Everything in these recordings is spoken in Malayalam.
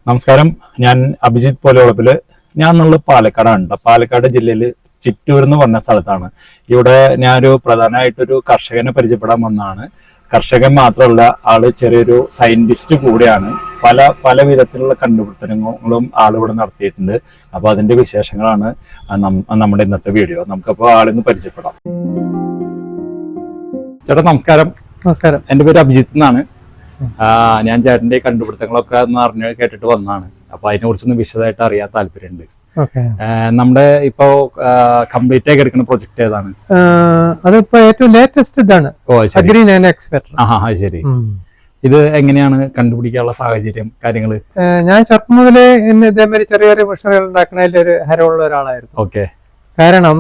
നമസ്കാരം. ഞാൻ അഭിജിത്ത് പോലെയുളപ്പില്. ഞാൻ എന്നുള്ള പാലക്കാടാണ്. പാലക്കാട് ജില്ലയിൽ ചിറ്റൂർ എന്ന് പറഞ്ഞ സ്ഥലത്താണ്. ഇവിടെ ഞാനൊരു പ്രധാനമായിട്ടൊരു കർഷകനെ പരിചയപ്പെടാൻ വന്നതാണ്. കർഷകൻ മാത്രമല്ല, ആള് ചെറിയൊരു സയന്റിസ്റ്റ് കൂടിയാണ്. പല വിധത്തിലുള്ള കണ്ടുപിടുത്തങ്ങളും ആളിവിടെ നടത്തിയിട്ടുണ്ട്. അപ്പൊ അതിന്റെ വിശേഷങ്ങളാണ് നമ്മുടെ ഇന്നത്തെ വീഡിയോ. നമുക്കപ്പോ ആളിന്ന് പരിചയപ്പെടാം. ചേട്ടാ നമസ്കാരം. നമസ്കാരം. എന്റെ പേര് അഭിജിത്ത് എന്നാണ്. ഞാൻ ചേട്ടന്റെ കണ്ടുപിടുത്തങ്ങളൊക്കെ അറിഞ്ഞ് കേട്ടിട്ട് വന്നതാണ്. അപ്പൊ അതിനെ കുറിച്ചൊന്ന് വിശദമായിട്ട് അറിയാൻ താല്പര്യമുണ്ട്. നമ്മുടെ ഇപ്പോ കംപ്ലീറ്റ് ആയി എടുക്കുന്ന പ്രൊജക്ട് ഏതാണ്? അതിപ്പോ ഏറ്റവും ലേറ്റസ്റ്റ് ഇതാണ്. ശരി. ഇത് എങ്ങനെയാണ് കണ്ടുപിടിക്കാനുള്ള സാഹചര്യം, കാര്യങ്ങള്? ഞാൻ ചെറുപ്പം മുതലേ ഇതേമാതിരി ചെറിയ ചെറിയ മിഷനറികൾ ഉണ്ടാക്കുന്നതിൽ ഒരു ഹരമുള്ള ഒരാളായിരുന്നു. ഓക്കെ. കാരണം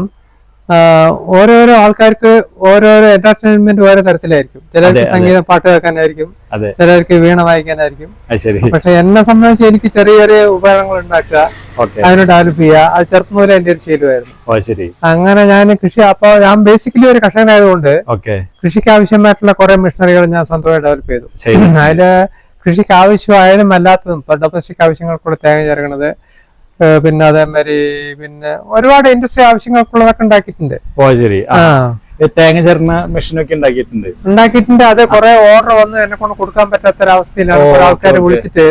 ഓരോരോ ആൾക്കാർക്ക് ഓരോരോ എന്റർടൈൻമെന്റ് ഓരോ തരത്തിലായിരിക്കും. ചിലർക്ക് സംഗീതം പാട്ട് കേൾക്കാനായിരിക്കും, ചിലർക്ക് വീണ വായിക്കാനായിരിക്കും. പക്ഷെ എന്നെ സംബന്ധിച്ച് എനിക്ക് ചെറിയ ചെറിയ ഉപകരണങ്ങൾ ഉണ്ടാക്കുക, അതിനെ ഡെവലപ്പ് ചെയ്യുക, അത് ചെറുപ്പം മുതലേ എന്റെ ഒരു ശീലമായിരുന്നു. അങ്ങനെ ഞാൻ അപ്പൊ ഞാൻ ബേസിക്കലി ഒരു കർഷകനായതുകൊണ്ട് കൃഷിക്ക് ആവശ്യമായിട്ടുള്ള കുറെ മിഷനറികൾ ഞാൻ സ്വന്തമായി ഡെവലപ്പ് ചെയ്തു. അതില് കൃഷിക്ക് ആവശ്യമായതും അല്ലാത്തതും ഡൊമസ്റ്റിക് ആവശ്യങ്ങൾക്കുള്ള തേങ്ങ ചേർക്കണത്, പിന്നെ അതേമാതിരി പിന്നെ ഒരുപാട് ഇൻഡസ്ട്രി ആവശ്യങ്ങൾക്കുള്ളതൊക്കെ ഉണ്ടാക്കിയിട്ടുണ്ട്. തേങ്ങ ചേർന്ന മെഷീനൊക്കെ ഉണ്ടാക്കിയിട്ടുണ്ട്. അത് കുറെ ഓർഡർ വന്ന് എന്നെ കൊണ്ട് കൊടുക്കാൻ പറ്റാത്തൊരവസ്ഥയിലാണ്. കുറെ ആൾക്കാരെ വിളിച്ചിട്ട്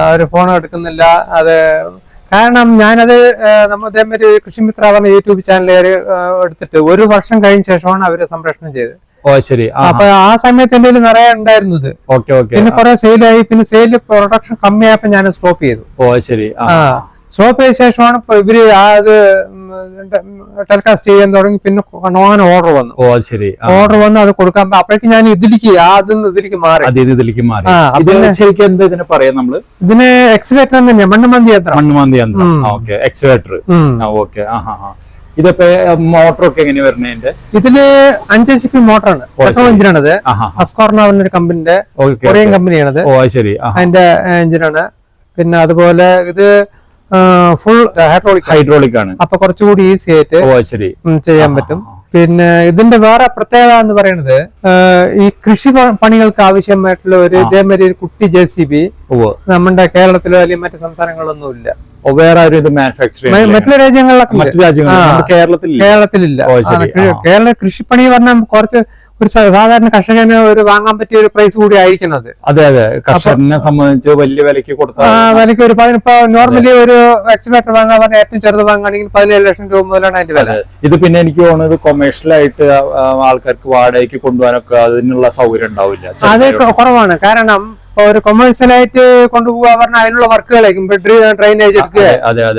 അവര് ഫോൺ എടുക്കുന്നില്ല. അത് കാരണം ഞാനത് അതേമാതിരി കൃഷിമിത്ര പറഞ്ഞ യൂട്യൂബ് ചാനൽ എടുത്തിട്ട് 1 വർഷം കഴിഞ്ഞ ശേഷമാണ് അവര് സംപ്രേഷണം ചെയ്തത്. അപ്പൊ ആ സമയത്ത് എന്റെ നിറയെ ഉണ്ടായിരുന്നത്. പിന്നെ കുറെ സെയിലായി. പിന്നെ സെയിൽ പ്രൊഡക്ഷൻ കമ്മിയായപ്പോ ഞാൻ സ്റ്റോപ്പ് ചെയ്തു. സ്റ്റോപ്പ് ചെയ്ത ശേഷമാണ് ഇവര് അത് ടെലികാസ്റ്റ് ചെയ്യാൻ തുടങ്ങി. പിന്നെ നോക്കാൻ ഓർഡർ വന്നു. ഓർഡർ വന്ന് അത് കൊടുക്കാൻ അപ്പോഴേക്കും ഞാൻ ഇതിലേക്ക് മാറി. ഇതിന് എക്സ്വേറ്റർ തന്നെയാ, മണ്ണുമന്തി യന്ത്രം. ഇതിപ്പോ മോട്ടറൊക്കെ എങ്ങനെ വരുന്നതിന്റെ? ഇതില് 5 HP മോട്ടറാണ്, പെട്രോൾ എഞ്ചിനാണത്. ഹസ്കോർണ ഒരു കമ്പനിന്റെ, കൊറിയൻ കമ്പനിയാണത്. അതിന്റെ എഞ്ചിനാണ്. പിന്നെ അതുപോലെ ഇത് ഫുൾ ഹൈഡ്രോളിക് ആണ്. അപ്പൊ കുറച്ചുകൂടി ഈസി ആയിട്ട് ചെയ്യാൻ പറ്റും. പിന്നെ ഇതിന്റെ വേറെ പ്രത്യേകത എന്ന് പറയുന്നത്, ഈ കൃഷി പണികൾക്ക് ആവശ്യമായിട്ടുള്ള ഒരു ഇതേമാതിരി ഒരു കുട്ടി JCB നമ്മുടെ കേരളത്തിലോ അല്ലെങ്കിൽ മറ്റു സംസ്ഥാനങ്ങളിലൊന്നും ഇല്ല. മറ്റുള്ള രാജ്യങ്ങളിലൊക്കെ കേരളത്തിലില്ല. കേരള കൃഷിപ്പണി പറഞ്ഞാൽ കുറച്ച് ഒരു സാധാരണ കർഷകന് ഒരു വാങ്ങാൻ പറ്റിയ ഒരു പ്രൈസ് കൂടി ആയിരിക്കുന്നത്. അതെ. കർഷകനെ സംബന്ധിച്ച് വലിയ വിലക്ക് വിലക്ക് ഒരു ഇപ്പൊ നോർമലി ഒരു എക്സ്വേറ്റർ വാങ്ങാൻ പറഞ്ഞാൽ ഏറ്റവും ചെറുത് വാങ്ങുകയാണെങ്കിൽ 17 ലക്ഷം രൂപ മുതലാണ് അതിന്റെ വില. ഇത് പിന്നെ എനിക്ക് തോന്നുന്നത് കൊമേഴ്ഷ്യൽ ആയിട്ട് ആൾക്കാർക്ക് വാടകയ്ക്ക് കൊണ്ടുപോകാനൊക്കെ അതിനുള്ള സൗകര്യം ഉണ്ടാവില്ല. അത് കുറവാണ്. കാരണം ഒരു കൊമേഴ്സ്യലായിട്ട് കൊണ്ടുപോകാൻ പറഞ്ഞാൽ അതിനുള്ള വർക്കുകളായിരിക്കും. ഡ്രെയിനേജ് എടുക്കുക,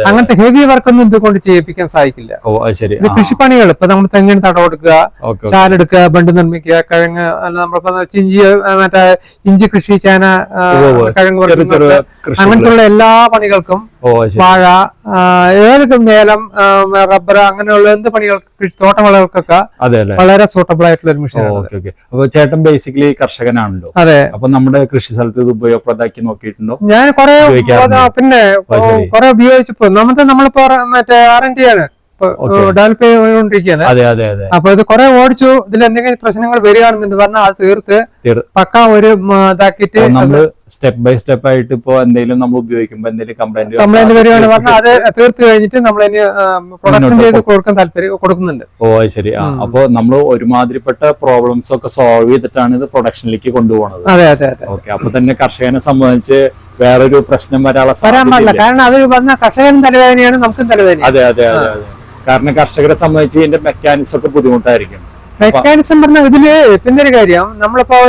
അങ്ങനത്തെ ഹെവി വർക്കൊന്നും ഇത് കൊണ്ട് ചെയ്യിപ്പിക്കാൻ സാധിക്കില്ല. ഇത് കൃഷിപ്പണികൾ ഇപ്പൊ നമ്മൾ തെങ്ങിന് തടം കൊടുക്കുക, ചാലെടുക്കുക, ബണ്ട് നിർമ്മിക്കുക, കിഴങ്ങ് നമ്മളിപ്പോ ഇഞ്ചി കൃഷി, ചേന, കിഴങ്ങ് അങ്ങനത്തെയുള്ള എല്ലാ പണികൾക്കും, വാഴ, ഏത് ഏലം, റബ്ബർ, അങ്ങനെയുള്ള എന്ത് പണികൾക്ക്, തോട്ടവിളകൾക്കൊക്കെ വളരെ സൂട്ടബിൾ ആയിട്ടുള്ള ഒരു മെഷീൻ. ചേട്ടൻ ബേസിക്കലി കർഷകനാണല്ലോ. അതെ. അപ്പൊ നമ്മുടെ കൃഷി സ്ഥലത്ത് ഇത് ഉപയോഗപ്രദമാക്കി നോക്കിയിട്ടുണ്ടോ? ഞാൻ കുറെ ഉപയോഗിച്ചപ്പോ നമ്മളിപ്പോ മറ്റേ R&D ആണ് ഡെവലപ്പ് ചെയ്തുകൊണ്ടിരിക്കുകയാണ്. അപ്പൊ ഇത് കുറെ ഓടിച്ചു. ഇതിൽ എന്തെങ്കിലും പ്രശ്നങ്ങൾ വരികയാണെന്നുണ്ട് പറഞ്ഞാൽ അത് തീർത്ത് പക്ക ഒരു ഇതാക്കിയിട്ട് സ്റ്റെപ്പ് ബൈ സ്റ്റെപ്പ് ആയിട്ട് ഇപ്പൊ എന്തെങ്കിലും നമ്മൾ ഉപയോഗിക്കുമ്പോ എന്തെങ്കിലും കംപ്ലൈന്റ് വരികയാണ് പറഞ്ഞാൽ അത് തീർത്ത് കഴിഞ്ഞിട്ട് നമ്മൾ പ്രൊഡക്ഷൻ ചെയ്ത് കൊടുക്കാൻ കൊടുക്കുന്നുണ്ട്. ശരി. അപ്പൊ നമ്മൾ ഒരുമാതിരിപ്പെട്ട പ്രോബ്ലംസ് ഒക്കെ സോൾവ് ചെയ്തിട്ടാണ് ഇത് പ്രൊഡക്ഷനിലേക്ക് കൊണ്ടുപോകുന്നത്. അതെ. ഓക്കെ. അപ്പൊ തന്നെ കർഷകനെ സംബന്ധിച്ച് വേറൊരു പ്രശ്നം വരാൻ പാടില്ല. കാരണം അത് വന്ന കർഷകനും തലവേദനയാണ്, നമുക്കും തലവേദന. അതെ. കാരണം കർഷകരെ സംബന്ധിച്ച് ഇതിന്റെ മെക്കാനിസം ഒക്കെ ബുദ്ധിമുട്ടായിരിക്കും. മെക്കാനിസം പറഞ്ഞാൽ ഇതില് പിന്നെ ഒരു കാര്യം, നമ്മളിപ്പോ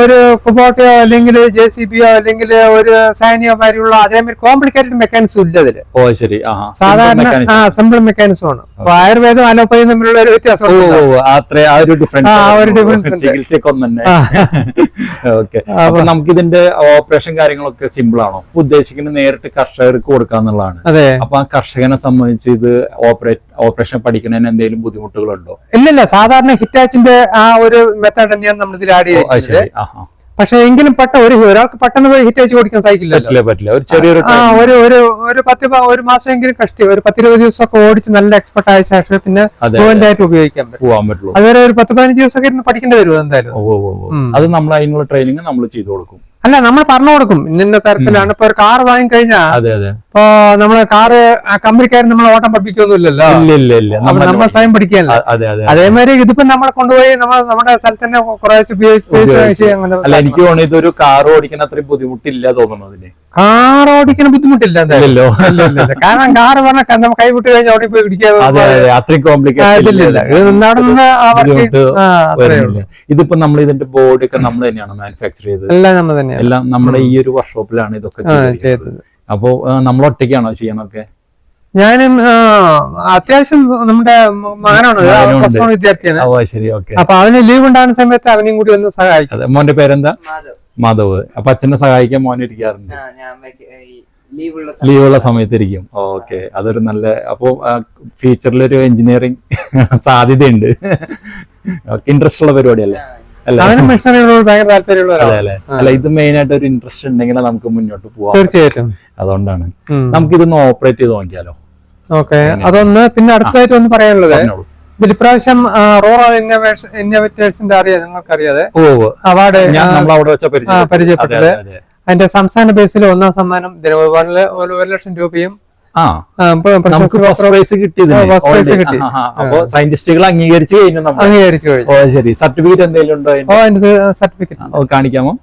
ഒരു കുബോട്ടയോ അല്ലെങ്കിൽ JCBയോ അല്ലെങ്കിൽ ഒരു സാനിയോ മാതിരിയുള്ള അതേമാതിരി കോംപ്ലിക്കേറ്റഡ് മെക്കാനിസം ഇല്ല ഇതില്. സാധാരണ സിമ്പിൾ മെക്കാനിസം ആണ്. ആയുർവേദം അലോപ്പതിയും തമ്മിലുള്ള ഒരു വ്യത്യാസം. നമുക്ക് ഇതിന്റെ ഓപ്പറേഷൻ കാര്യങ്ങളൊക്കെ സിമ്പിൾ ആണോ? ഉദ്ദേശിക്കുന്നത് നേരിട്ട് കർഷകർക്ക് കൊടുക്കാന്നുള്ളതാണ്. അപ്പൊ ആ കർഷകനെ സംബന്ധിച്ച് ഇത് ഓപ്പറേഷൻ പഠിക്കുന്നതിന് എന്തെങ്കിലും ബുദ്ധിമുട്ടുകളുണ്ടോ? ഇല്ലല്ല. സാധാരണ ഹിറ്റാച്ചിന്റെ ആ ഒരു മെത്തേഡ് തന്നെയാണ് നമ്മൾ ഇതിൽ ആഡ് ചെയ്തത്. പക്ഷെ എങ്കിലും ഒരാൾക്ക് പെട്ടെന്ന് പോയി ഹിറ്റാച്ച് ഓടിക്കാൻ സാധിക്കില്ല. ഒരു മാസമെങ്കിലും കഷ്ടി ഒരു 10-20 ദിവസമൊക്കെ ഓടിച്ച് നല്ല എക്സ്പെർട്ട് ആയ ശേഷം പിന്നെ ആയിട്ട് ഉപയോഗിക്കാൻ പറ്റും. അതുവരെ ഒരു 10-15 ദിവസമൊക്കെ ഇരുന്ന് പഠിക്കേണ്ടി വരും എന്തായാലും. അത് നമ്മൾ അതിനുള്ള ട്രെയിനിങ് നമ്മൾ ചെയ്തു കൊടുക്കും. അല്ല നമ്മൾ പറഞ്ഞു കൊടുക്കും ഇന്ന തരത്തിലാണ്. ഇപ്പൊ ഒരു കാർ വാങ്ങിക്കഴിഞ്ഞാൽ ഇപ്പൊ നമ്മള് കാറ് കമ്പനിക്കാരൻ നമ്മളെ ഓട്ടം പഠിപ്പിക്കൊന്നുമില്ലല്ലോ, നമ്മൾ സ്വയം പഠിക്കാനല്ല. അതേമാതിരി ഇതിപ്പോ നമ്മളെ കൊണ്ടുപോയി നമ്മുടെ സ്ഥലത്ത് തന്നെ കുറേശ്ശെ ഉപയോഗിച്ച് അങ്ങനെ. എനിക്ക് തോന്നുന്നു ഇതൊരു കാർ ഓടിക്കാൻ അത്രയും ബുദ്ധിമുട്ടില്ല തോന്നുന്നു. അതിന് കാർ ഓടിക്കുന്ന ബുദ്ധിമുട്ടില്ല എന്തായാലും, കാരണം കാറ് പറഞ്ഞാൽ നമ്മൾ കൈവിട്ട് കഴിഞ്ഞാൽ ഓടി പോയി ഇതിപ്പോ നമ്മൾ ഇതിന്റെ ബോർഡ് ഒക്കെ നമ്മൾ തന്നെയാണ് മാനുഫാക്ചർ ചെയ്തത്, എല്ലാം നമ്മൾ തന്നെയാണ്, എല്ലാം നമ്മുടെ ഈ ഒരു വർക്ക്ഷോപ്പിലാണ് ഇതൊക്കെ ചെയ്തത്. അപ്പൊ നമ്മൾ ഒറ്റയ്ക്കാണോ ചെയ്യണൊക്കെ? ഞാനും അത്യാവശ്യം നമ്മുടെ മകനാണ് പ്ലസ് വൺ വിദ്യാർത്ഥിയാണ്. ശരി, ഓക്കെ. അപ്പൊ അവന് ലീവ് ഉണ്ടാകുന്ന സമയത്ത് അവനെയും കൂടി ഒന്ന് സഹായിക്കും. മോന്റെ പേരെന്താ? മാധവ്. അപ്പൊ അച്ഛനെ സഹായിക്കാൻ മോൻ ഇരിക്കാറുണ്ട്, ലീവുള്ള സമയത്ത് ഇരിക്കും. ഓക്കെ, അതൊരു നല്ല, അപ്പൊ ഫ്യൂച്ചറിലൊരു എഞ്ചിനീയറിംഗ് സാധ്യതയുണ്ട്. ഇൻട്രസ്റ്റ് ഉള്ള പരിപാടിയല്ലേ? ഭയങ്കര താല്പര്യമുള്ള. അല്ല, ഇത് മെയിൻ ആയിട്ട് ഒരു ഇൻട്രസ്റ്റ് ഉണ്ടെങ്കിൽ നമുക്ക് മുന്നോട്ട് പോവാം. തീർച്ചയായിട്ടും. അതുകൊണ്ടാണ് നമുക്കിതൊന്ന് ഓപ്പറേറ്റ് ചെയ്ത് നോക്കിയാലോ? ഓക്കെ, അതൊന്ന്. പിന്നെ അടുത്തതായിട്ട് ഒന്ന് പറയാനുള്ളത്, ഇതിൽ ഇപ്രാവശ്യം റൂറൽ ഇന്നോവേറ്റേഴ്സിന്റെ നിങ്ങൾക്കറിയാതെ അവാർഡ് പരിചയപ്പെട്ടത്. അതിന്റെ സംസ്ഥാന ബേസിൽ 1ാം സമ്മാനം 1,00,000 രൂപയും സയന്റിസ്റ്റുകൾ അംഗീകരിച്ചു കഴിഞ്ഞു. ശരി, സർട്ടിഫിക്കറ്റ് എന്തെങ്കിലും ഉണ്ടോ? സർട്ടിഫിക്കറ്റ് കാണിക്കാമോ?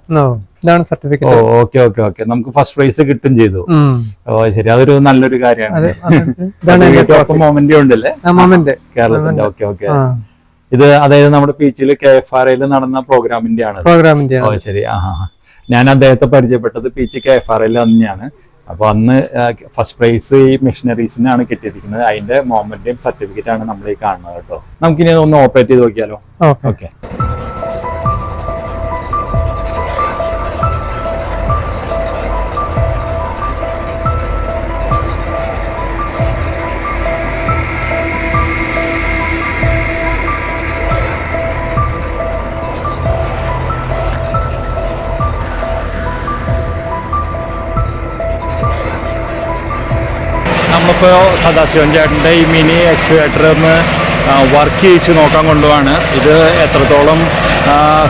ഇതാണ് സർട്ടിഫിക്കറ്റ്. ഓക്കെ ഓക്കെ ഓക്കെ, നമുക്ക് ഫസ്റ്റ് പ്രൈസ് കിട്ടും ചെയ്തു. ശരി, അതൊരു നല്ലൊരു കാര്യമാണ്. മൊമെന്റ് ഉണ്ടല്ലേ കേരളത്തിന്റെ? Okay okay. ഇത് അതായത് നമ്മുടെ പീച്ചിൽ KFRAയിൽ നടന്ന പ്രോഗ്രാമിന്റെ ആണ്. ശരി. ഞാൻ അദ്ദേഹത്തെ പരിചയപ്പെട്ടത് പീച്ചി KFRAയിൽ തന്നെയാണ്. അപ്പൊ അന്ന് ഫസ്റ്റ് പ്രൈസ് ഈ മെഷീനറീസിനാണ് കിട്ടിയിരിക്കുന്നത്. അതിന്റെ മൊമെന്റും സർട്ടിഫിക്കറ്റ് ആണ് നമ്മൾ ഈ കാണുന്നത് കേട്ടോ. നമുക്കിനി ഒന്ന് ഓപ്പറേറ്റ് ചെയ്ത് നോക്കിയാലോ? ഓക്കെ. നമ്മളിപ്പോ സദാശിവൻ ചേട്ടന്റെ ഈ മിനി എക്സ്കവേറ്റർ ഒന്ന് വർക്ക് ചെയ്യിച്ച് നോക്കാൻ കൊണ്ടുപോവാണ്. ഇത് എത്രത്തോളം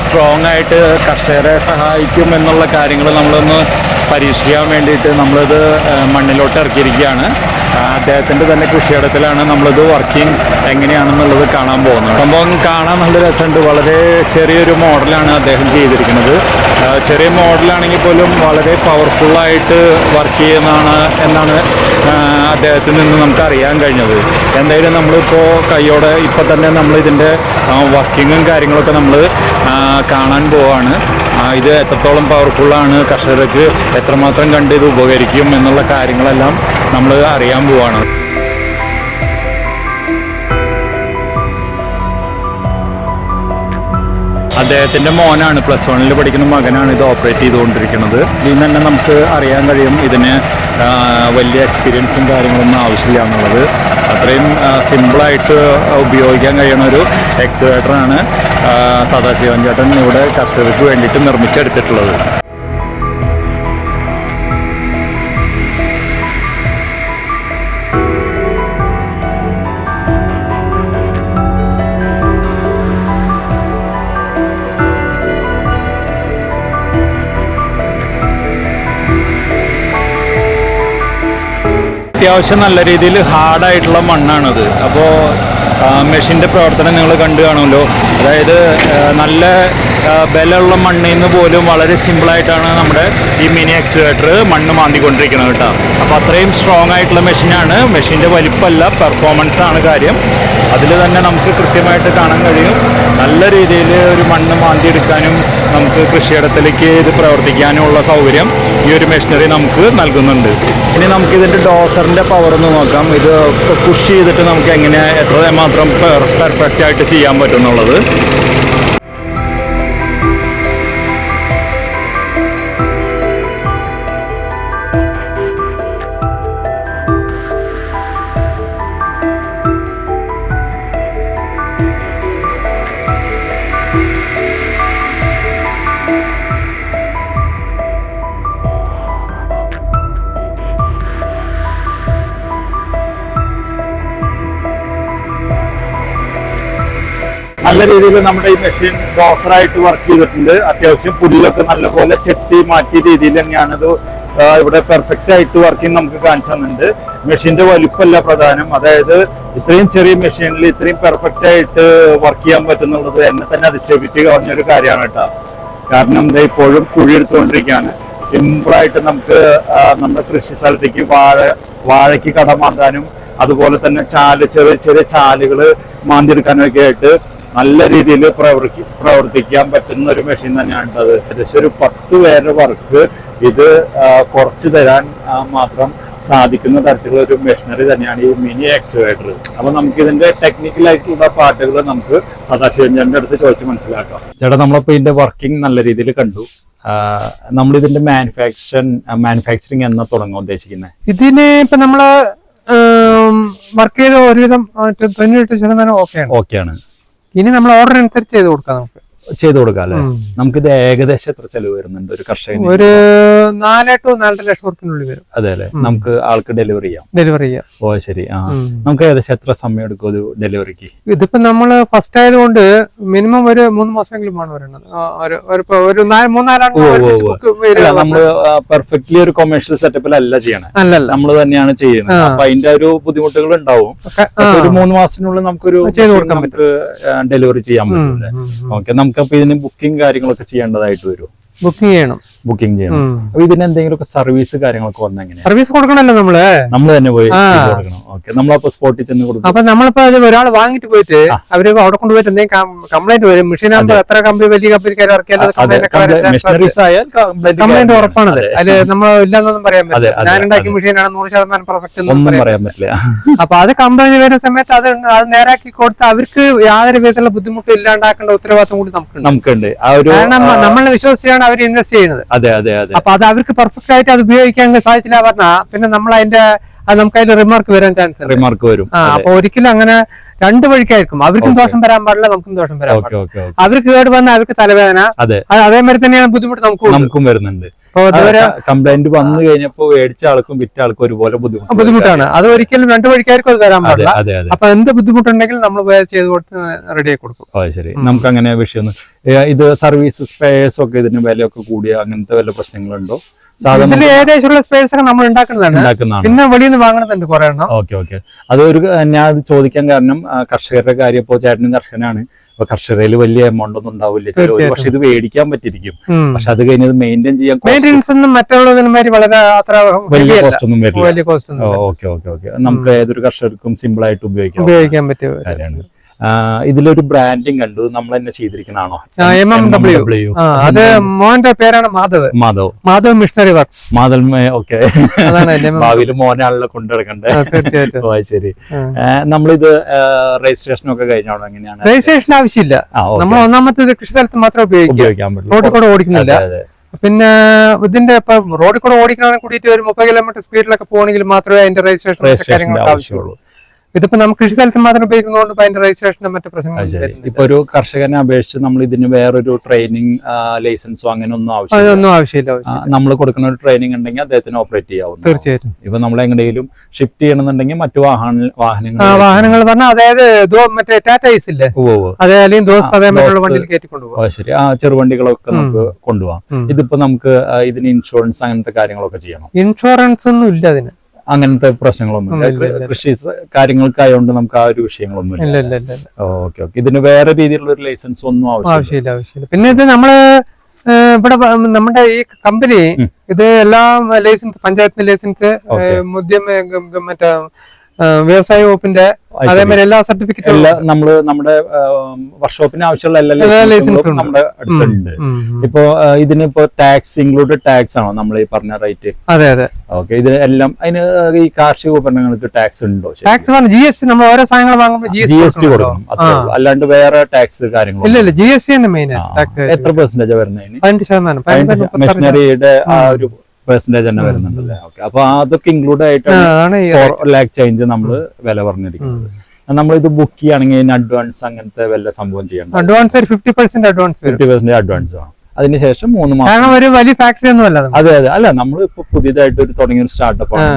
സ്ട്രോങ് ആയിട്ട് കർഷകരെ സഹായിക്കും എന്നുള്ള കാര്യങ്ങൾ നമ്മളൊന്ന് പരീക്ഷിക്കാൻ വേണ്ടിയിട്ട് നമ്മളിത് മണ്ണിലോട്ട് ഇറക്കിയിരിക്കുകയാണ്. അദ്ദേഹത്തിൻ്റെ തന്നെ കൃഷിയിടത്തിലാണ് നമ്മളിത് വർക്കിംഗ് എങ്ങനെയാണെന്നുള്ളത് കാണാൻ പോകുന്നത്. സംഭവം കാണാൻ നല്ല രസമുണ്ട്. വളരെ ചെറിയൊരു മോഡലാണ് അദ്ദേഹം ചെയ്തിരിക്കുന്നത്. ചെറിയ മോഡലാണെങ്കിൽ പോലും വളരെ പവർഫുള്ളായിട്ട് വർക്ക് ചെയ്യുന്നതാണ് എന്നാണ് അദ്ദേഹത്തിൽ നിന്ന് നമുക്ക് അറിയാൻ കഴിഞ്ഞത്. എന്തായാലും നമ്മളിപ്പോൾ കൈയോടെ ഇപ്പം തന്നെ നമ്മളിതിൻ്റെ വർക്കിങ്ങും കാര്യങ്ങളൊക്കെ നമ്മൾ കാണാൻ പോവാണ്. ഇത് എത്രത്തോളം പവർഫുള്ളാണ്, കർഷകർക്ക് എത്രമാത്രം കണ്ട് ഇത് ഉപകരിക്കും എന്നുള്ള കാര്യങ്ങളെല്ലാം നമ്മൾ അറിയാൻ പോവാണ്. അദ്ദേഹത്തിൻ്റെ മോനാണ്, പ്ലസ് 1 പഠിക്കുന്ന മകനാണ് ഇത് ഓപ്പറേറ്റ് ചെയ്തുകൊണ്ടിരിക്കുന്നത്. ഇതിൽ നിന്ന് തന്നെ നമുക്ക് അറിയാൻ കഴിയും ഇതിന് വലിയ എക്സ്പീരിയൻസും കാര്യങ്ങളൊന്നും ആവശ്യമില്ല എന്നുള്ളത്. അത്രയും സിമ്പിളായിട്ട് ഉപയോഗിക്കാൻ കഴിയുന്ന ഒരു എക്സ്കവേറ്ററാണ് സദാശിവൻ ചേട്ടൻ ഇവിടെ കർഷകർക്ക് വേണ്ടിയിട്ട് നിർമ്മിച്ചെടുത്തിട്ടുള്ളത്. അത്യാവശ്യം നല്ല രീതിയിൽ ഹാർഡായിട്ടുള്ള മണ്ണാണത്. അപ്പോൾ മെഷീൻ്റെ പ്രവർത്തനം നിങ്ങൾ കണ്ടു കാണുമല്ലോ. അതായത് നല്ല ബലമുള്ള മണ്ണിൽ നിന്ന് പോലും വളരെ സിമ്പിളായിട്ടാണ് നമ്മുടെ ഈ മിനി എക്സ്കവേറ്റർ മണ്ണ് മാന്തിക്കൊണ്ടിരിക്കുന്നത് കേട്ടോ. അപ്പോൾ അത്രയും സ്ട്രോങ് ആയിട്ടുള്ള മെഷീനാണ്. മെഷീൻ്റെ വലിപ്പമല്ല, പെർഫോമൻസ് ആണ് കാര്യം. അതിൽ തന്നെ നമുക്ക് കൃത്യമായിട്ട് കാണാൻ കഴിയും നല്ല രീതിയിൽ ഒരു മണ്ണ് മാന്തിയെടുക്കാനും നമുക്ക് കൃഷിയിടത്തിലേക്ക് ഇത് പ്രവർത്തിക്കാനുമുള്ള സൗകര്യം ഈ ഒരു മെഷീനറി നമുക്ക് നൽകുന്നുണ്ട്. ഇനി നമുക്ക് ഇതിൻ്റെ ഡോസറിൻ്റെ പവർ ഒന്ന് നോക്കാം. ഇത് പുഷ് ചെയ്തിട്ട് നമുക്ക് എങ്ങനെ എത്രമാത്രം പെർഫെക്റ്റ് ആയിട്ട് ചെയ്യാൻ പറ്റും എന്നുള്ളത്. നല്ല രീതിയിൽ നമ്മുടെ ഈ മെഷീൻ ഡോസറായിട്ട് വർക്ക് ചെയ്തിട്ടുണ്ട്. അത്യാവശ്യം പുല്ലൊക്കെ നല്ലപോലെ ചെത്തി മാറ്റിയ രീതിയിൽ തന്നെയാണ് ഇത് ഇവിടെ പെർഫെക്റ്റ് ആയിട്ട് വർക്കിംഗ് നമുക്ക് കാണിച്ചു തന്നിട്ടുണ്ട്. മെഷീന്റെ വലിപ്പമല്ല പ്രധാനം, അതായത് ഇത്രയും ചെറിയ മെഷീനിൽ ഇത്രയും പെർഫെക്റ്റ് ആയിട്ട് വർക്ക് ചെയ്യാൻ പറ്റുന്നുള്ളത് എന്നെ തന്നെ അതിശയിപ്പിച്ച് കളഞ്ഞൊരു കാര്യമാണ് കേട്ടോ. കാരണം എന്താ ഇപ്പോഴും കുഴിയെടുത്തുകൊണ്ടിരിക്കുകയാണ്. സിമ്പിളായിട്ട് നമുക്ക് നമ്മുടെ കൃഷി സ്ഥലത്തേക്ക് വാഴയ്ക്ക് കടമാന്താനും അതുപോലെ തന്നെ ചെറിയ ചെറിയ ചാലുകൾ മാന്തിയെടുക്കാനൊക്കെ ആയിട്ട് നല്ല രീതിയിൽ പ്രവർത്തിക്കാൻ പറ്റുന്ന ഒരു മെഷീൻ തന്നെയാണ് അത്. ഏകദേശം ഒരു 10 പേരുടെ വർക്ക് ഇത് കുറച്ച് തരാൻ മാത്രം സാധിക്കുന്ന തരത്തിലുള്ള ഒരു മെഷീനറി തന്നെയാണ് ഈ മിനി എക്സ്കവേറ്റർ. അപ്പൊ നമുക്ക് ഇതിന്റെ ടെക്നിക്കൽ ആയിട്ടുള്ള പാർട്ടുകൾ നമുക്ക് സദാശിവൻ ചേട്ടന്റെ അടുത്ത് ചോദിച്ച് മനസ്സിലാക്കാം. ചേട്ടാ, നമ്മളിപ്പോ ഇതിന്റെ വർക്കിംഗ് നല്ല രീതിയിൽ കണ്ടു. നമ്മളിതിന്റെ മാനുഫാക്ചറിങ് എന്നാ തുടങ്ങാൻ ഉദ്ദേശിക്കുന്നത്? ഇതിന് ഇപ്പൊ നമ്മള് വർക്ക് ചെയ്ത ഒരുവിധം 98% ഓക്കെയാണ്. ഇനി നമ്മൾ ഓർഡർ അനുസരിച്ച് ചെയ്ത് കൊടുക്കാം, നമുക്ക് ചെയ്ത് കൊടുക്കാം അല്ലെ? നമുക്കിത് ഏകദേശം എത്ര ചെലവ് വരുന്നുണ്ട് ഒരു കർഷകന്? ഒരു 4 to 4.5 ലക്ഷം റുപ്യനുള്ളിൽ വരും. അതെ അല്ലെ? നമുക്ക് ആൾക്ക് ഡെലിവറി ചെയ്യാം. ഓ ശരി. നമുക്ക് ഏകദേശം എത്ര സമയം എടുക്കും ഒരു ഡെലിവറിക്ക്? ഇതിപ്പോ നമ്മള് ഫസ്റ്റ് ആയതുകൊണ്ട് മിനിമം ഒരു 3 മാസമെങ്കിലും വേണം വരണം. നമ്മള് പെർഫെക്റ്റ്ലി ഒരു കൊമേഴ്ഷ്യൽ സെറ്റപ്പിലല്ല ചെയ്യണേ, നമ്മള് തന്നെയാണ് ചെയ്യുന്നത്. അപ്പൊ അതിന്റെ ഒരു ബുദ്ധിമുട്ടുകൾ ഉണ്ടാവും. ഒരു 3 മാസത്തിനുള്ളിൽ നമുക്കൊരു ഡെലിവറി ചെയ്യാൻ പറ്റും. ഓക്കെ, നമുക്കപ്പോ ഇതിന് ബുക്കിംഗ് കാര്യങ്ങളൊക്കെ ചെയ്യേണ്ടതായിട്ട് വരും. ബുക്കിംഗ് ചെയ്യണം. അപ്പൊ ഇതിന് എന്തെങ്കിലുമൊക്കെ സർവീസ് കാര്യങ്ങളൊക്കെ വന്ന എങ്ങനെ? സർവീസ് കൊടുക്കണല്ലോ നമ്മള് തന്നെ പോയി കൊടുക്കണം. ഓക്കെ, നമ്മളപ്പോ സ്പോട്ടിൽ ചെന്ന് കൊടുക്കും. അപ്പൊ നമ്മളിപ്പോ ഒരാൾ വാങ്ങിട്ട് പോയിട്ട് അവര് അവിടെ കൊണ്ടുപോയിട്ട് എന്തെങ്കിലും കംപ്ലൈന്റ് വരും. മെഷീൻ ആകുമ്പോൾ എത്ര വലിയ കമ്പനിക്കാർ കംപ്ലൈന്റ് ഉറപ്പാണത്. അതില് നമ്മൾ ഇല്ലെന്നൊന്നും പറയാൻ പറ്റില്ല. ഞാൻ ഉണ്ടാക്കിയ മെഷീനാണ് 100% പെർഫെക്റ്റ് ഒന്നും പറയാൻ പറ്റില്ല. അപ്പൊ അത് കംപ്ലൈന്റ് വരുന്ന സമയത്ത് അത് നേരാക്കി കൊടുത്ത് അവർക്ക് യാതൊരു വിധത്തിലുള്ള ബുദ്ധിമുട്ടും ഇല്ലാണ്ടാക്കേണ്ട ഉത്തരവാദിത്വം കൂടി നമുക്കുണ്ട്. കാരണം നമ്മളെ വിശ്വസിച്ചാണ് അവർ ഇൻവെസ്റ്റ് ചെയ്യുന്നത്. അപ്പൊ അത് അവർക്ക് പെർഫെക്റ്റ് ആയിട്ട് അത് ഉപയോഗിക്കാൻ സാധിച്ചില്ല പറഞ്ഞാൽ പിന്നെ നമ്മൾ നമുക്ക് അതിന്റെ റിമാർക്ക് വരാൻ ചാൻസ് വരും. അപ്പൊ ഒരിക്കലും അങ്ങനെ 2 വഴിക്കായിരിക്കും. അവർക്കും ദോഷം വരാൻ പാടില്ല, നമുക്കും ദോഷം വരാൻ പാടില്ല. അവർക്ക് കേട് വന്നാൽ അവർക്ക് തലവേദന, അതേമാതിരി തന്നെയാണ് ബുദ്ധിമുട്ട് നമുക്കും വരുന്നുണ്ട്. കംപ്ലൈന്റ് വന്നു കഴിഞ്ഞപ്പോ മേടിച്ച ആൾക്കും വിറ്റ ആൾക്കും ഒരുപോലെ ബുദ്ധിമുട്ടാണ്. അത് ഒരിക്കലും 2 വഴിക്കാർക്കും അത് വരാൻ പാടില്ല. അപ്പൊ എന്ത് ബുദ്ധിമുട്ടുണ്ടെങ്കിൽ നമ്മൾ ചെയ്ത് കൊടുത്ത് റെഡി ആക്കി കൊടുക്കും. ശരി, നമുക്ക് അങ്ങനെ വിഷയമൊന്നും. ഇത് സർവീസ് സ്പെയർസ് ഒക്കെ ഇതിന് വിലയൊക്കെ കൂടിയ അങ്ങനത്തെ വല്ല പ്രശ്നങ്ങളുണ്ടോ? ഇതിൽ ഏകദേശമുള്ള സ്പേസ് ഒക്കെ നമ്മൾ ഉണ്ടാക്കുന്നതാണ്. പിന്നെ വെളിയിൽ നിന്ന് വാങ്ങുന്നുണ്ട് കുറെ എണ്ണം. ഓക്കെ. അത് ഞാൻ ചോദിക്കാൻ കാരണം കർഷകരുടെ കാര്യം, ഇപ്പോ ചേട്ടനും കർഷകനാണ്. അപ്പൊ കർഷകരിൽ വലിയ എമൗണ്ട് ഒന്നും ഉണ്ടാവില്ല, പക്ഷെ ഇത് മേടിക്കാൻ പറ്റിയിരിക്കും. പക്ഷെ അത് കഴിഞ്ഞത് മെയിൻറ്റെയിൻ ചെയ്യാൻ മറ്റുള്ളതിന്മാര് വളരെ അത്ര വലിയ കോസ്റ്റ് ഒന്നും വരില്ല. ഓക്കെ. നമുക്ക് ഏതൊരു കർഷകർക്കും സിമ്പിൾ ആയിട്ട് ഉപയോഗിക്കാൻ പറ്റിയ കാര്യമാണ്. ഇതിലൊരു ബ്രാൻഡിങ് കണ്ടു, നമ്മൾ തന്നെ ചെയ്തിരിക്കണാണോ? അത് മോന്റെ പേരാണ് മാധവ് മിഷണറി വർക്ക്സ്. ഓക്കെ, ഭാവിയിൽ മോനാണല്ലോ കൊണ്ടുനടക്കണ്ടേ. ശരി, നമ്മളിത് രജിസ്ട്രേഷൻ ഒക്കെ കഴിഞ്ഞാണോ? എങ്ങനെയാണ്? രജിസ്ട്രേഷൻ ആവശ്യമില്ല. നമ്മൾ ഒന്നാമത്തെ കൃഷി സ്ഥലത്ത് മാത്രമേ ഉപയോഗിക്കാൻ പറ്റും, റോഡിൽ കൂടെ ഓടിക്കുന്നില്ല. പിന്നെ ഇതിന്റെ ഇപ്പൊ റോഡിൽ കൂടെ ഓടിക്കണമെങ്കിൽ കൂടിയിട്ട് ഒരു 30 കിലോമീറ്റർ സ്പീഡിലൊക്കെ പോകണമെങ്കിൽ മാത്രമേ അതിന്റെ രജിസ്ട്രേഷൻ കാര്യങ്ങളൊക്കെ ആവശ്യമുള്ളൂ. ഇതിപ്പോ നമുക്ക് കൃഷി സ്ഥലത്ത് മാത്രം ഉപയോഗിക്കുന്നതുകൊണ്ട് അതിന്റെ രജിസ്ട്രേഷന്റെ മറ്റു പ്രശ്നങ്ങൾ. ഇപ്പൊ ഒരു കർഷകനെ അപേക്ഷിച്ച് നമ്മൾ ഇതിന് വേറൊരു ട്രെയിനിങ് ലൈസൻസോ അങ്ങനെ ഒന്നും ആവശ്യമില്ല. നമ്മൾ കൊടുക്കുന്ന ഒരു ട്രെയിനിങ് ഉണ്ടെങ്കിൽ അദ്ദേഹത്തിന് ഓപ്പറേറ്റ് ചെയ്യാവും. തീർച്ചയായിട്ടും. ഇപ്പൊ നമ്മൾ എങ്ങനെയും ഷിഫ്റ്റ് ചെയ്യണമെന്നുണ്ടെങ്കിൽ മറ്റു വാഹനങ്ങൾ പറഞ്ഞാൽ അതായത് മറ്റേ ടാറ്റൈസ് ഇല്ലേ, അതെ, അല്ലെങ്കിൽ ദോസ്ത് അതേമാതിരിയുള്ള വണ്ടിയിൽ കയറ്റിക്കൊണ്ടുപോകാം. ശരി, ആ ചെറുവണ്ടികളൊക്കെ നമുക്ക് കൊണ്ടുപോകാം. ഇതിപ്പോ നമുക്ക് ഇതിന് ഇൻഷുറൻസ് അങ്ങനത്തെ കാര്യങ്ങളൊക്കെ ചെയ്യണം? ഇൻഷുറൻസ് ഒന്നും ഇല്ല അതിന്, അങ്ങനത്തെ പ്രശ്നങ്ങളൊന്നും കൃഷി കാര്യങ്ങൾക്കായതുകൊണ്ട് നമുക്ക് ആ ഒരു വിഷയങ്ങളൊന്നും ഇല്ല. ഓക്കെ. ഇതിന് വേറെ രീതിയിലുള്ള ഒരു ലൈസൻസ് ഒന്നും ആവശ്യമില്ല. പിന്നെ ഇത് നമ്മള് ഇവിടെ നമ്മുടെ ഈ കമ്പനി ഇത് എല്ലാം ലൈസൻസ്, പഞ്ചായത്തിന്റെ ലൈസൻസ്, മറ്റേ വ്യവസായ വകുപ്പിന്റെ അതേമാതിരി എല്ലാ സർട്ടിഫിക്കറ്റും നമ്മള് നമ്മുടെ വർക്ക്ഷോപ്പിന് ആവശ്യമുള്ള എല്ലാ ലൈസൻസും നമ്മുടെ അടുത്തുണ്ട്. ഇപ്പൊ ഇതിനിപ്പോ ടാക്സ് ഇൻക്ലൂഡഡ് ടാക്സ് ആണോ നമ്മൾ ഈ പറഞ്ഞ റേറ്റ്? അതെ. ഓക്കെ, ഇത് എല്ലാം അതിന് ഈ കാർഷിക ഉപകരണങ്ങൾക്ക് ടാക്സ് ഉണ്ടോ? ടാക്സ് GST, നമ്മൾ ഓരോ സാധനങ്ങൾ വാങ്ങുമ്പോൾ GST കൊടുക്കണം, അല്ലാണ്ട് വേറെ ടാക്സ് കാര്യങ്ങൾ ഇല്ല. GST തന്നെ മെയിൻ ടാക്സ്. എത്ര പെർസെന്റേജ് വരുന്നതിന്? 5%. മെഷീനറിയുടെ ആ ഒരു പെർസെന്റേജ് തന്നെ വരുന്നുണ്ടല്ലേ? ഓക്കെ, അപ്പൊ അതൊക്കെ ഇൻക്ലൂഡ് ആയിട്ടാണ് 4 lakh ചേഞ്ച് നമ്മള് വില പറഞ്ഞിരിക്കുന്നത്. നമ്മൾ ഇത് ബുക്ക് ചെയ്യുകയാണെങ്കിൽ അഡ്വാൻസ് അങ്ങനത്തെ വല്ല സംഭവം ചെയ്യണം? അഡ്വാൻസ് 50% അഡ്വാൻസ് 50% അഡ്വാൻസ് ആണ്. അതിനുശേഷം 3 മാസം. കാരണം ഒരു വലിയ ഫാക്ടറി ഒന്നും അല്ല. അതെ അതെ, അല്ല നമ്മളിപ്പോ പുതിയതായിട്ട് ഒരു തുടങ്ങിയ ഒരു സ്റ്റാർട്ടപ്പ് ആണ്.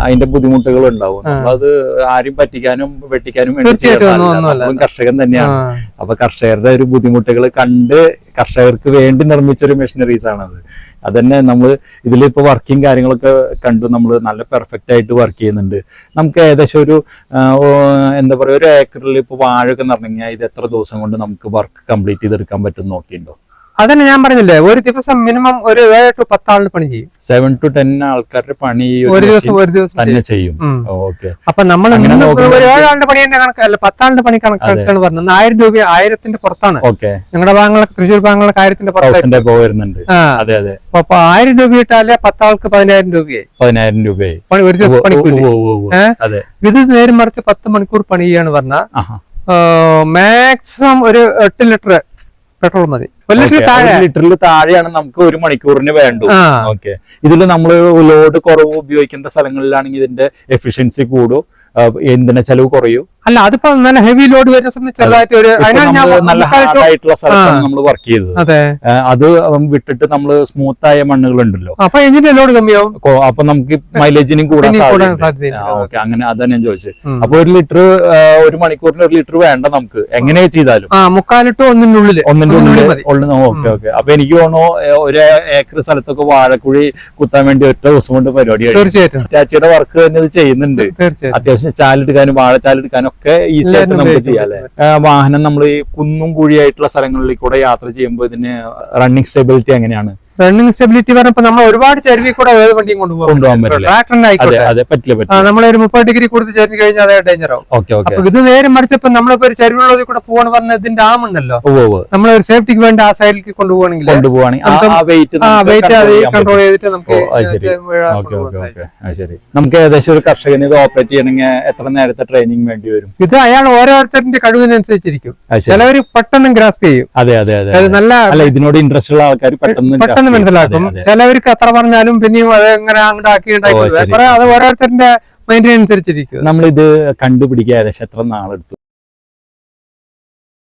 അതിന്റെ ബുദ്ധിമുട്ടുകൾ ഉണ്ടാവും. നമ്മളത് ആരും പറ്റിക്കാനും വെട്ടിക്കാനും വേണ്ടി കർഷകൻ തന്നെയാണ്. അപ്പൊ കർഷകരുടെ ഒരു ബുദ്ധിമുട്ടുകൾ കണ്ട് കർഷകർക്ക് വേണ്ടി നിർമ്മിച്ച ഒരു മെഷീനറീസ് ആണത്. അതന്നെ നമ്മൾ ഇതിലിപ്പോ വർക്കിംഗ് കാര്യങ്ങളൊക്കെ കണ്ടു. നമ്മൾ നല്ല പെർഫെക്റ്റ് ആയിട്ട് വർക്ക് ചെയ്യുന്നുണ്ട്. നമുക്ക് ഏകദേശം ഒരു എന്താ പറയുക, ഒരു ഏക്കറിൽ ഇപ്പൊ വാഴയൊക്കെ നടന്നെങ്കിൽ ഇത് എത്ര ദിവസം കൊണ്ട് നമുക്ക് വർക്ക് കംപ്ലീറ്റ് ചെയ്തെടുക്കാൻ പറ്റും നോക്കിയിട്ടുണ്ടോ? അതന്നെ ഞാൻ പറഞ്ഞില്ലേ, ഒരു ദിവസം മിനിമം ഒരു 7 to 10 ആളുടെ പണി ചെയ്യും. 7 to 10 ആൾക്കാരുടെ പണി ഒരു ദിവസം തന്നെ ചെയ്യും. ഓക്കെ. അപ്പൊ നമ്മൾ 7 ആളുടെ പണി തന്നെ കണക്കല്ല, 10 ആളുടെ പണി കണക്കാണ് പറഞ്ഞത്. 1000 രൂപ 1000ന്റെ പുറത്താണ്. ഓക്കെ. ഞങ്ങളുടെ ഭാഗങ്ങളൊക്കെ തൃശ്ശൂർ ഭാഗങ്ങളൊക്കെ 1000ന്റെ പുറത്ത് വരുന്നുണ്ട്. അതെ അതെ. അപ്പൊ 1000 രൂപ ഇട്ടാല് 10 ആൾക്ക് 10000 രൂപയായി. 10000 രൂപയായി ഒരു ദിവസം പണിക്കൂലി. അതെ. ഇത് നേരെ മറിച്ച് 10 മണിക്കൂർ പണി ചെയ്യാണ് പറഞ്ഞാൽ മാക്സിമം ഒരു 8 ലിറ്റർ പെട്രോൾ മതി. 1 ലിറ്ററിൽ താഴെയാണ് നമുക്ക് 1 മണിക്കൂറിന് വേണ്ടു. ഓക്കെ. ഇതിൽ നമ്മൾ ലോഡ് കുറവ് ഉപയോഗിക്കേണ്ട സ്ഥലങ്ങളിലാണെങ്കിൽ ഇതിന്റെ എഫിഷ്യൻസി കൂടും, ഇന്ധന ചെലവ് കുറയും. അല്ല, അതിപ്പോ നല്ല ഹെവി ലോഡ് വരുന്ന സമയത്ത് ചെറുതായിട്ട് ഒരു നല്ല ഹാർഡ് ആയിട്ടുള്ള സ്ഥലത്താണ് നമ്മൾ വർക്ക് ചെയ്തത്. അത് വിട്ടിട്ട് നമ്മൾ സ്മൂത്ത് ആയ മണ്ണുകൾ ഉണ്ടല്ലോ, അപ്പൊ എഞ്ചിന്റെ ലോഡ് കമ്മിയാവും. അപ്പൊ നമുക്ക് മൈലേജിനും കൂടാൻ സാധ്യത. ഓക്കെ, അങ്ങനെ അതാണ് ഞാൻ ചോദിച്ചത്. അപ്പൊ 1 ലിറ്റർ 1 മണിക്കൂറിന് 1 ലിറ്റർ വേണ്ട നമുക്ക് എങ്ങനെ ചെയ്താലും. 3/4 ലിറ്റർ ഒന്നിന്റെ ഉള്ളിൽ. Okay okay. അപ്പൊ എനിക്ക് തോന്നുന്നു 1 ഏക്കർ സ്ഥലത്തൊക്കെ വാഴക്കുഴി കുത്താൻ വേണ്ടി ഒറ്റ ദിവസം കൊണ്ട് പരിപാടി. തീർച്ചയായിട്ടും ടാച്ചിയുടെ വർക്ക് തന്നെ ഇത് ചെയ്യുന്നുണ്ട്. അത്യാവശ്യം ചാലെടുക്കാനും വാഴച്ചാലെടുക്കാനും ഒക്കെ ഈസി ആയിട്ട് നമുക്ക് ചെയ്യാം അല്ലെ. വാഹനം നമ്മൾ ഈ കുന്നും കുഴിയായിട്ടുള്ള സ്ഥലങ്ങളിൽ കൂടെ യാത്ര ചെയ്യുമ്പോൾ ഇതിന് റണ്ണിങ് സ്റ്റെബിലിറ്റി എങ്ങനെയാണ്? റണ്ണിങ് സ്റ്റെബിലിറ്റി പറഞ്ഞപ്പോ നമ്മൾ ഒരുപാട് ചരിവിൽ കൂടെ ഏത് വണ്ടിയും കൊണ്ടുപോകാൻ പറ്റില്ല. നമ്മളൊരു 30 ഡിഗ്രി കൊടുത്ത് ചരിഞ്ഞു കഴിഞ്ഞാൽ അതേ ഡേഞ്ചർ ആവും. അപ്പൊ ഇത് നേരെ മറിച്ചപ്പോ നമ്മളിപ്പോ ഒരു ചരിവുള്ളത് കൂടെ പോവാന്ന് പറഞ്ഞ ഇതിന്റെ ആം ഉണ്ടല്ലോ, നമ്മളൊരു സേഫ്റ്റിക്ക് വേണ്ടി ആ സൈഡിലേക്ക് കൊണ്ടുപോകണമെങ്കിൽ കൺട്രോൾ ചെയ്തിട്ട് നമുക്ക്. നമുക്ക് ഏകദേശം ഒരു കർഷകന് ഇത് ഓപ്പറേറ്റ് ചെയ്യണമെങ്കിൽ എത്ര നേരത്തെ ട്രെയിനിങ് വേണ്ടി വരും? ഇത് അയാൾ ഓരോരുത്തരുടെ കഴിവിനനുസരിച്ചിരിക്കും. ചിലവർ പെട്ടെന്ന് ഗ്രാസ്പ് ചെയ്യും. അതെ അതെ അതെ. നല്ല ഇതിനോട് ഇൻട്രസ്റ്റ് ഉള്ള ആൾക്കാർ പെട്ടെന്ന് മനസ്സിലാക്കും. ചിലവർക്ക് എത്ര പറഞ്ഞാലും പിന്നെയും അത് എങ്ങനെ അങ്ങോട്ടാക്കി അത് ഓരോരുത്തരുടെ മൈൻഡിനനുസരിച്ചിരിക്കും. നമ്മളിത് കണ്ടുപിടിക്കാൻ ഏകദേശം എത്ര നാളെടുത്തു?